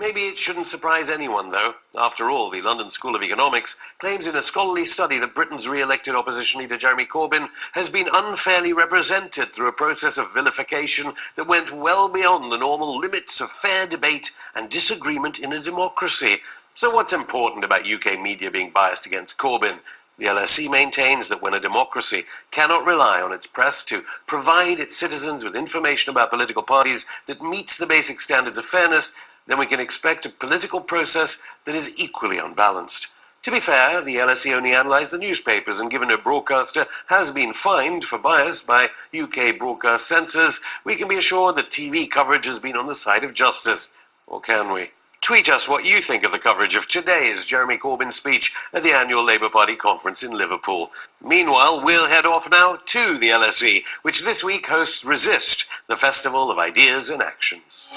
Maybe it shouldn't surprise anyone, though. After all, the London School of Economics claims in a scholarly study that Britain's re-elected opposition leader Jeremy Corbyn has been unfairly represented through a process of vilification that went well beyond the normal limits of fair debate and disagreement in a democracy. So what's important about UK media being biased against Corbyn? The LSE maintains that when a democracy cannot rely on its press to provide its citizens with information about political parties that meets the basic standards of fairness, then we can expect a political process that is equally unbalanced. To be fair, the LSE only analysed the newspapers, and given a broadcaster has been fined for bias by UK broadcast censors, we can be assured that TV coverage has been on the side of justice. Or can we? Tweet us what you think of the coverage of today's Jeremy Corbyn speech at the annual Labour Party conference in Liverpool. Meanwhile, we'll head off now to the LSE, which this week hosts Resist, the festival of ideas and actions.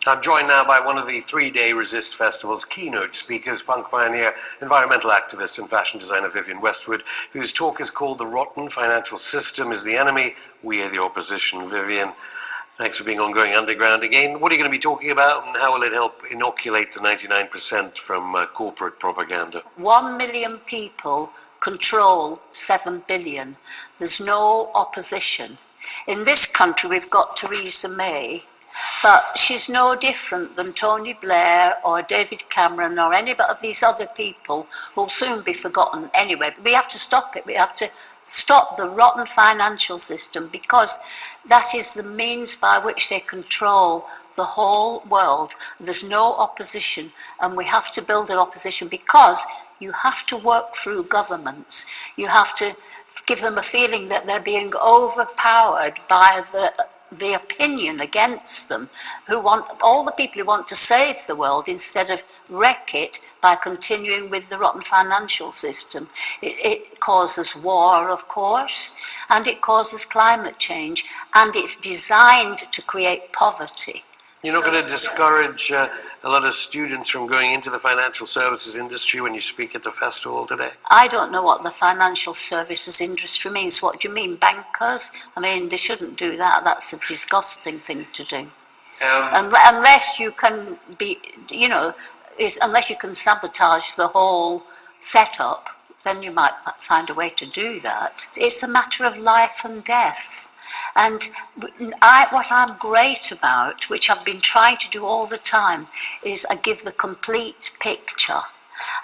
I'm joined now by one of the three-day Resist Festival's keynote speakers, punk pioneer, environmental activist and fashion designer Vivienne Westwood, whose talk is called The Rotten Financial System is the Enemy, We Are the Opposition. Vivienne, thanks for being on Going Underground again. What are you going to be talking about, and how will it help inoculate the 99% from corporate propaganda? 1 million people control 7 billion. There's no opposition. In this country, we've got Theresa May, but she's no different than Tony Blair or David Cameron or any of these other people who'll soon be forgotten anyway. We have to stop it. We have to stop the rotten financial system, because that is the means by which they control the whole world. There's no opposition, and we have to build an opposition, because you have to work through governments. You have to give them a feeling that they're being overpowered by the opinion against them, who want all the people who want to save the world instead of wreck it by continuing with the rotten financial system. It causes war, of course, and it causes climate change, and it's designed to create poverty. You're not going to discourage a lot of students from going into the financial services industry when you speak at the festival today? I don't know what the financial services industry means. What do you mean, bankers? I mean, they shouldn't do that. That's a disgusting thing to do. Unless you can be, unless you can sabotage the whole setup, then you might find a way to do that. It's a matter of life and death. And what I'm great about, which I've been trying to do all the time, is I give the complete picture.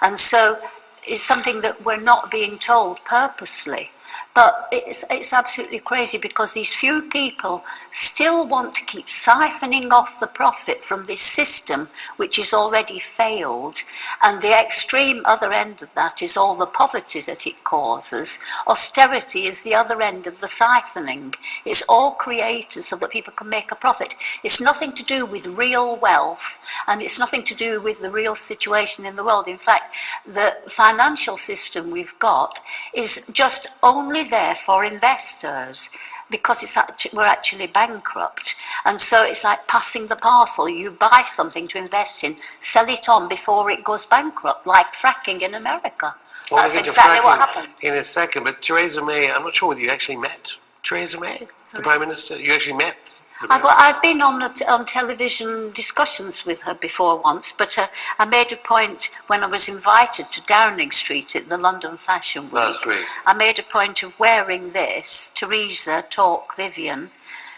And so it's something that we're not being told purposely. But it's absolutely crazy, because these few people still want to keep siphoning off the profit from this system which is already failed. And the extreme other end of that is all the poverty that it causes. Austerity is the other end of the siphoning. It's all created so that people can make a profit. It's nothing to do with real wealth, and it's nothing to do with the real situation in the world. In fact, the financial system we've got is just only there for investors, because we're actually bankrupt. And so it's like passing the parcel. You buy something to invest in, sell it on before it goes bankrupt, like fracking in America. That's exactly what happened. In a second, but Theresa May, I'm not sure whether you actually met Theresa May, the Prime Minister. You actually met? I've been on television discussions with her before once, but I made a point when I was invited to Downing Street at the London Fashion Week. Last week. I made a point of wearing this, Theresa, talk Vivienne,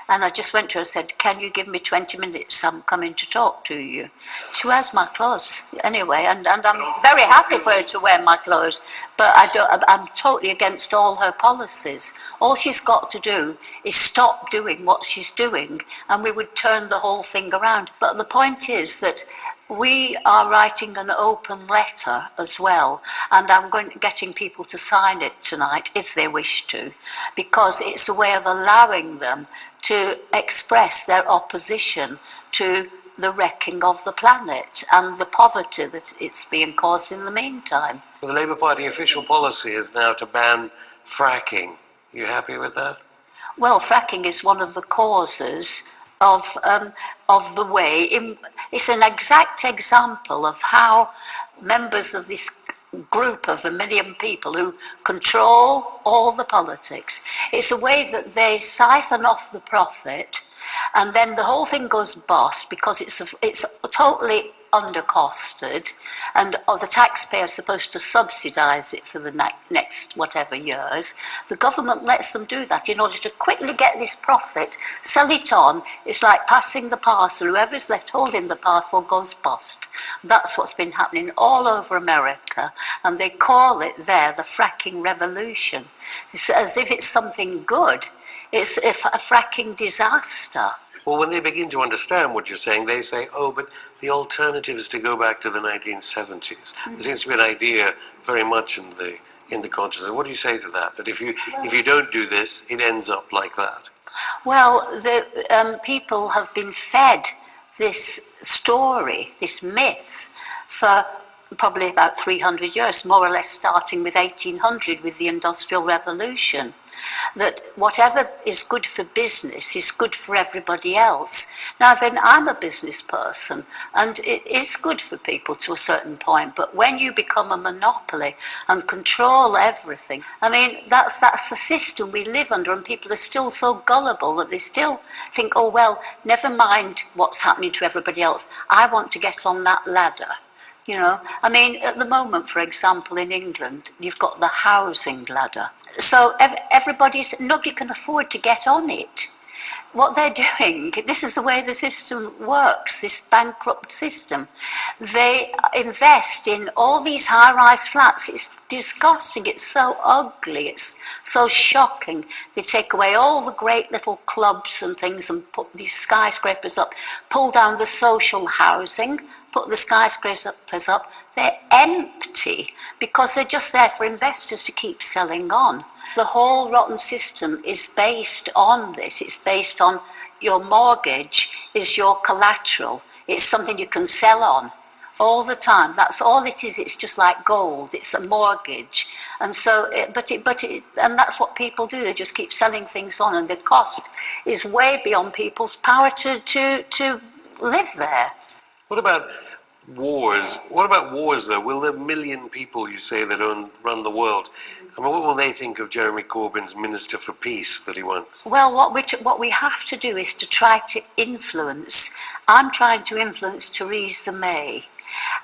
and I just went to her and said, "Can you give me 20 minutes? I'm coming to talk to you." She wears my clothes anyway, and I'm very happy for her to wear my clothes, but I'm totally against all her policies. All she's got to do is stop doing what she's doing, and we would turn the whole thing around. But the point is that we are writing an open letter as well, and I'm getting people to sign it tonight if they wish to, because it's a way of allowing them to express their opposition to the wrecking of the planet and the poverty that it's being caused in the meantime. The Labour Party official policy is now to ban fracking. Are you happy with that? Well, fracking is one of the causes of the way. It's an exact example of how members of this group of 1 million people who control all the politics, it's a way that they siphon off the profit and then the whole thing goes bust because it's totally undercosted, and the taxpayer is supposed to subsidise it for the next whatever years. The government lets them do that in order to quickly get this profit, sell it on. It's like passing the parcel. Whoever's left holding the parcel goes bust. That's what's been happening all over America, and they call it there the fracking revolution. It's as if it's something good. It's a fracking disaster. Well, when they begin to understand what you're saying, they say, oh, but the alternative is to go back to the 1970s. There seems to be an idea very much in the consciousness. What do you say to that? That if you don't do this, it ends up like that? Well, the people have been fed this story, this myth, for probably about 300 years, more or less starting with 1800 with the Industrial Revolution, that whatever is good for business is good for everybody else. Now then, I'm a business person, and it is good for people to a certain point, but when you become a monopoly and control everything, I mean, that's the system we live under, and people are still so gullible that they still think, oh well, never mind what's happening to everybody else, I want to get on that ladder. You know, I mean, at the moment, for example, in England, you've got the housing ladder. So nobody can afford to get on it. What they're doing, this is the way the system works, this bankrupt system. They invest in all these high-rise flats. It's disgusting, it's so ugly, it's so shocking. They take away all the great little clubs and things and put these skyscrapers up, pull down the social housing, put the skyscrapers up. They're empty because they're just there for investors to keep selling on. The whole rotten system is based on this. It's based on your mortgage is your collateral. It's something you can sell on all the time. That's all it is. It's just like gold. It's a mortgage. And so, and that's what people do. They just keep selling things on, and the cost is way beyond people's power to live there. What about wars? What about wars, though? Will the million people, you say, that run the world, I mean, what will they think of Jeremy Corbyn's Minister for Peace that he wants? Well, what we have to do is to try to influence. I'm trying to influence Theresa May.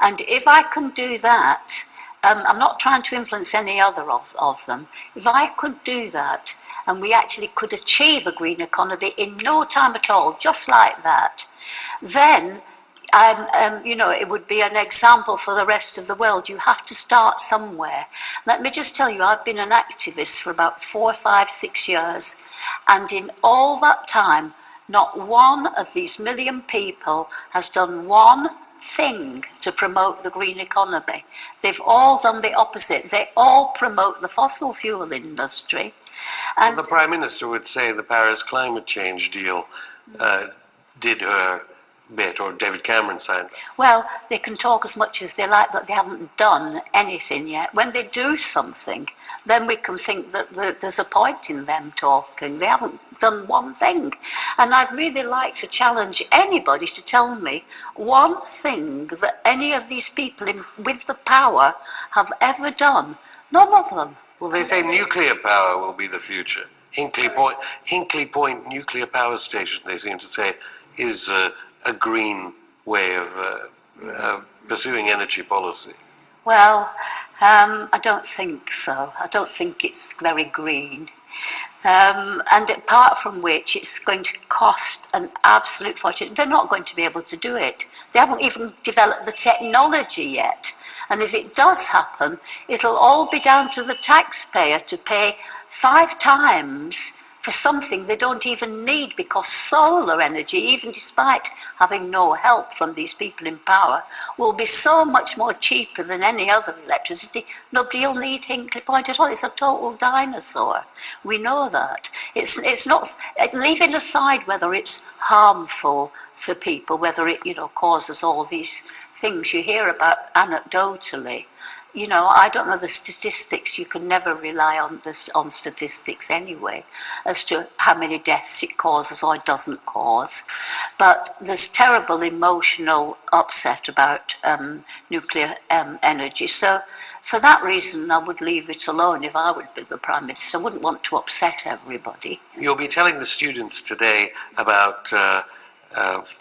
And if I can do that, I'm not trying to influence any other of them. If I could do that, and we actually could achieve a green economy in no time at all, just like that, then you know, it would be an example for the rest of the world. You have to start somewhere. Let me just tell you, I've been an activist for about 4, 5, 6 years, and in all that time, not one of these million people has done one thing to promote the green economy. They've all done the opposite. They all promote the fossil fuel industry. And well, the Prime Minister would say the Paris climate change deal did her bit, or David Cameron signed that. Well, they can talk as much as they like, but they haven't done anything yet. When they do something, then we can think that there's a point in them talking. They haven't done one thing. And I'd really like to challenge anybody to tell me one thing that any of these people with the power have ever done. None of them. Well, they say nuclear power will be the future. Hinkley Point nuclear power station, they seem to say, is a green way of pursuing energy policy. Well, I don't think so. I don't think it's very green. And apart from which, it's going to cost an absolute fortune. They're not going to be able to do it. They haven't even developed the technology yet. And if it does happen, it'll all be down to the taxpayer to pay 5 times for something they don't even need, because solar energy, even despite having no help from these people in power, will be so much more cheaper than any other electricity. Nobody will need Hinkley Point at all. It's a total dinosaur. We know that. It's not, leaving aside whether it's harmful for people, whether it, you know, causes all these things you hear about anecdotally. You know, I don't know the statistics. You can never rely on statistics anyway, as to how many deaths it causes or it doesn't cause. But there's terrible emotional upset about nuclear energy. So for that reason, I would leave it alone if I would be the Prime Minister. I wouldn't want to upset everybody. You'll be telling the students today about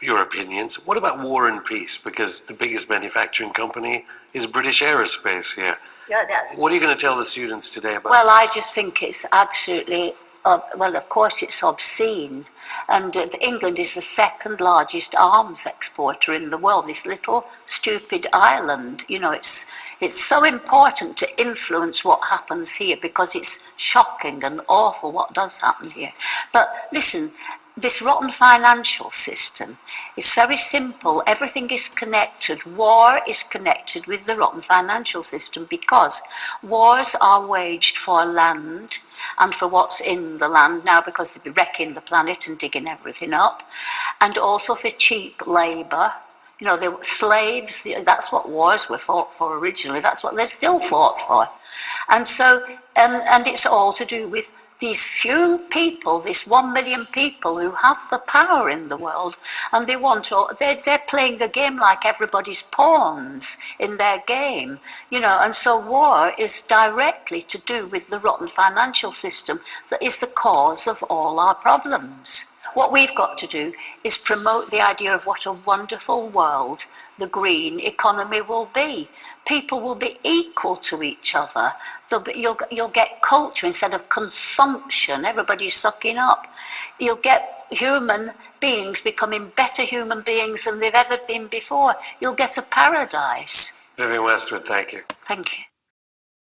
your opinions. What about war and peace? Because the biggest manufacturing company is British Aerospace here. Yeah, that's... What are you going to tell the students today about? Well, I just think it's absolutely, well, of course it's obscene. And England is the second largest arms exporter in the world, this little stupid island. You know, it's so important to influence what happens here because it's shocking and awful what does happen here. But listen, this rotten financial system, it's very simple. Everything is connected. War is connected with the rotten financial system because wars are waged for land and for what's in the land now because they'll be wrecking the planet and digging everything up, and also for cheap labour. You know, they were slaves, that's what wars were fought for originally, that's what they're still fought for. And so, and it's all to do with these few people, this 1 million people who have the power in the world, and they want to, they're playing a game like everybody's pawns in their game, you know, and so war is directly to do with the rotten financial system that is the cause of all our problems. What we've got to do is promote the idea of what a wonderful world the green economy will be. People will be equal to each other. You'll get culture instead of consumption. Everybody's sucking up. You'll get human beings becoming better human beings than they've ever been before. You'll get a paradise. Vivienne Westwood, thank you. Thank you.